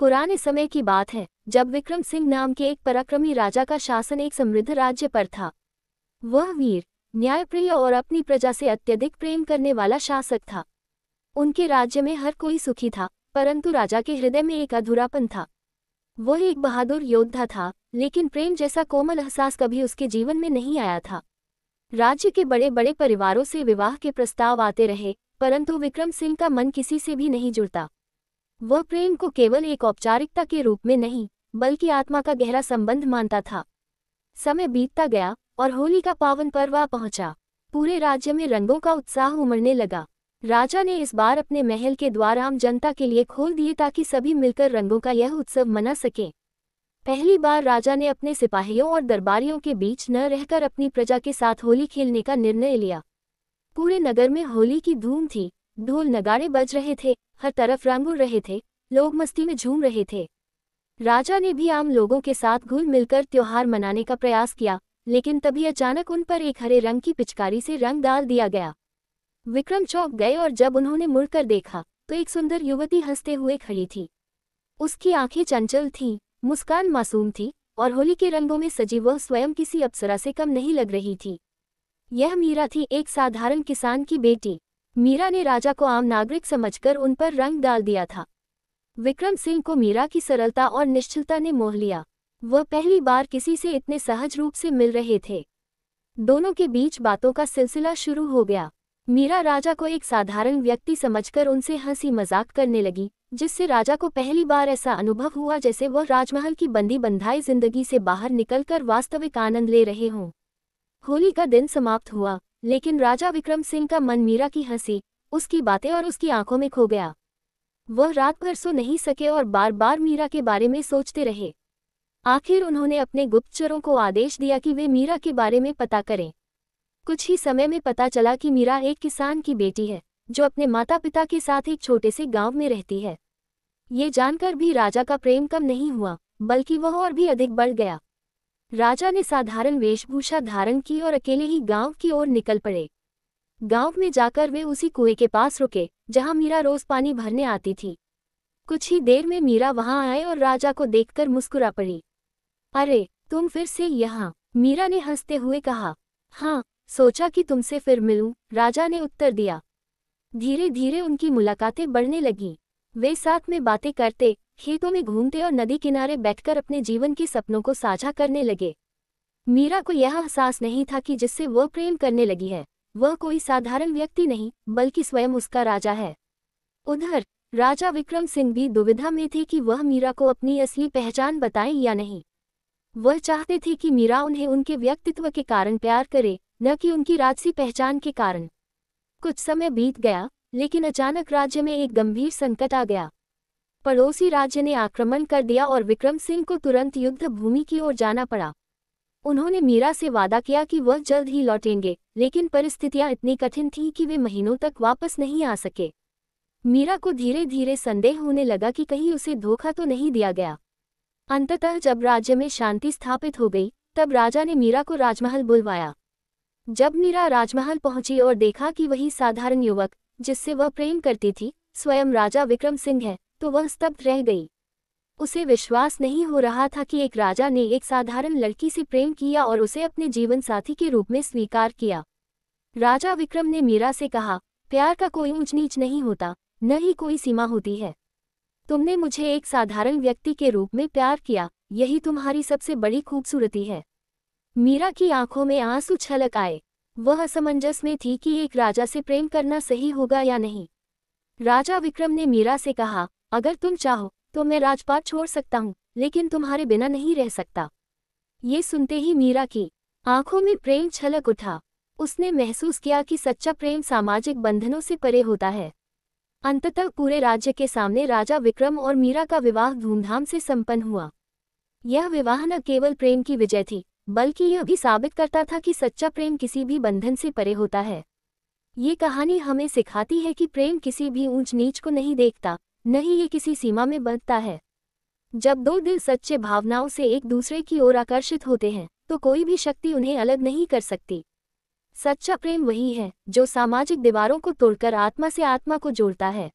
पुराने समय की बात है, जब विक्रम सिंह नाम के एक पराक्रमी राजा का शासन एक समृद्ध राज्य पर था। वह वीर, न्यायप्रिय और अपनी प्रजा से अत्यधिक प्रेम करने वाला शासक था। उनके राज्य में हर कोई सुखी था, परंतु राजा के हृदय में एक अधूरापन था। वह एक बहादुर योद्धा था, लेकिन प्रेम जैसा कोमल एहसास कभी उसके जीवन में नहीं आया था। राज्य के बड़े बड़े परिवारों से विवाह के प्रस्ताव आते रहे, परंतु विक्रम सिंह का मन किसी से भी नहीं जुड़ता। वह प्रेम को केवल एक औपचारिकता के रूप में नहीं, बल्कि आत्मा का गहरा संबंध मानता था। समय बीतता गया और होली का पावन पर्व आ पहुंचा। पूरे राज्य में रंगों का उत्साह उमड़ने लगा। राजा ने इस बार अपने महल के द्वार आम जनता के लिए खोल दिए ताकि सभी मिलकर रंगों का यह उत्सव मना सकें। पहली बार राजा ने अपने सिपाहियों और दरबारियों के बीच न रहकर अपनी प्रजा के साथ होली खेलने का निर्णय लिया। पूरे नगर में होली की धूम थी, ढोल नगाड़े बज रहे थे, हर तरफ रंग उड़ रहे थे, लोग मस्ती में झूम रहे थे। राजा ने भी आम लोगों के साथ घुल मिलकर त्योहार मनाने का प्रयास किया, लेकिन तभी अचानक उन पर एक हरे रंग की पिचकारी से रंग डाल दिया गया। विक्रम चौंक गए और जब उन्होंने मुड़कर देखा तो एक सुंदर युवती हंसते हुए खड़ी थी। उसकी आंखें चंचल थीं, मुस्कान मासूम थी और होली के रंगों में सजी वह स्वयं किसी अप्सरा से कम नहीं लग रही थी। यह मीरा थी, एक साधारण किसान की बेटी। मीरा ने राजा को आम नागरिक समझकर उन पर रंग डाल दिया था। विक्रम सिंह को मीरा की सरलता और निश्चलता ने मोह लिया। वह पहली बार किसी से इतने सहज रूप से मिल रहे थे। दोनों के बीच बातों का सिलसिला शुरू हो गया। मीरा राजा को एक साधारण व्यक्ति समझकर उनसे हंसी मजाक करने लगी, जिससे राजा को पहली बार ऐसा अनुभव हुआ जैसे वह राजमहल की बंदी बंधाई जिंदगी से बाहर निकलकर वास्तविक आनंद ले रहे हों। होली का दिन समाप्त हुआ, लेकिन राजा विक्रम सिंह का मन मीरा की हंसी, उसकी बातें और उसकी आंखों में खो गया। वह रात भर सो नहीं सके और बार बार मीरा के बारे में सोचते रहे। आखिर उन्होंने अपने गुप्तचरों को आदेश दिया कि वे मीरा के बारे में पता करें। कुछ ही समय में पता चला कि मीरा एक किसान की बेटी है, जो अपने माता पिता के साथ एक छोटे से गांव में रहती है। ये जानकर भी राजा का प्रेम कम नहीं हुआ, बल्कि वह और भी अधिक बढ़ गया। राजा ने साधारण वेशभूषा धारण की और अकेले ही गांव की ओर निकल पड़े। गांव में जाकर वे उसी कुएं के पास रुके, जहां मीरा रोज पानी भरने आती थी। कुछ ही देर में मीरा वहां आए और राजा को देखकर मुस्कुरा पड़ी। अरे, तुम फिर से यहाँ? मीरा ने हंसते हुए कहा। हाँ, सोचा कि तुमसे फिर मिलूं, राजा ने उत्तर दिया। धीरे धीरे उनकी मुलाकातें बढ़ने लगीं। वे साथ में बातें करते, खेतों में घूमते और नदी किनारे बैठकर अपने जीवन के सपनों को साझा करने लगे। मीरा को यह एहसास नहीं था कि जिससे वह प्रेम करने लगी है, वह कोई साधारण व्यक्ति नहीं, बल्कि स्वयं उसका राजा है। उधर राजा विक्रम सिंह भी दुविधा में थे कि वह मीरा को अपनी असली पहचान बताएं या नहीं। वह चाहते थे कि मीरा उन्हें उनके व्यक्तित्व के कारण प्यार करे, न कि उनकी राजसी पहचान के कारण। कुछ समय बीत गया, लेकिन अचानक राज्य में एक गंभीर संकट आ गया। पड़ोसी राज्य ने आक्रमण कर दिया और विक्रम सिंह को तुरंत युद्ध भूमि की ओर जाना पड़ा। उन्होंने मीरा से वादा किया कि वह जल्द ही लौटेंगे, लेकिन परिस्थितियां इतनी कठिन थीं कि वे महीनों तक वापस नहीं आ सके। मीरा को धीरे धीरे संदेह होने लगा कि कहीं उसे धोखा तो नहीं दिया गया। अंततः जब राज्य में शांति स्थापित हो गई, तब राजा ने मीरा को राजमहल बुलवाया। जब मीरा राजमहल पहुंची और देखा कि वही साधारण युवक, जिससे वह प्रेम करती थी, स्वयं राजा विक्रम सिंह है, तो वह स्तब्ध रह गई। उसे विश्वास नहीं हो रहा था कि एक राजा ने एक साधारण लड़की से प्रेम किया और उसे अपने जीवन साथी के रूप में स्वीकार किया। राजा विक्रम ने मीरा से कहा, प्यार का कोई ऊंच नीच नहीं होता, न ही कोई सीमा होती है। तुमने मुझे एक साधारण व्यक्ति के रूप में प्यार किया, यही तुम्हारी सबसे बड़ी खूबसूरती है। मीरा की आंखों में आंसू छलक आए। वह असमंजस में थी कि एक राजा से प्रेम करना सही होगा या नहीं। राजा विक्रम ने मीरा से कहा, अगर तुम चाहो तो मैं राजपाट छोड़ सकता हूँ, लेकिन तुम्हारे बिना नहीं रह सकता। ये सुनते ही मीरा की आंखों में प्रेम छलक उठा। उसने महसूस किया कि सच्चा प्रेम सामाजिक बंधनों से परे होता है। अंततः पूरे राज्य के सामने राजा विक्रम और मीरा का विवाह धूमधाम से संपन्न हुआ। यह विवाह न केवल प्रेम की विजय थी, बल्कि यह भी साबित करता था कि सच्चा प्रेम किसी भी बंधन से परे होता है। ये कहानी हमें सिखाती है कि प्रेम किसी भी ऊंच नीच को नहीं देखता, न ही ये किसी सीमा में बंधता है। जब दो दिल सच्चे भावनाओं से एक दूसरे की ओर आकर्षित होते हैं, तो कोई भी शक्ति उन्हें अलग नहीं कर सकती। सच्चा प्रेम वही है जो सामाजिक दीवारों को तोड़कर आत्मा से आत्मा को जोड़ता है।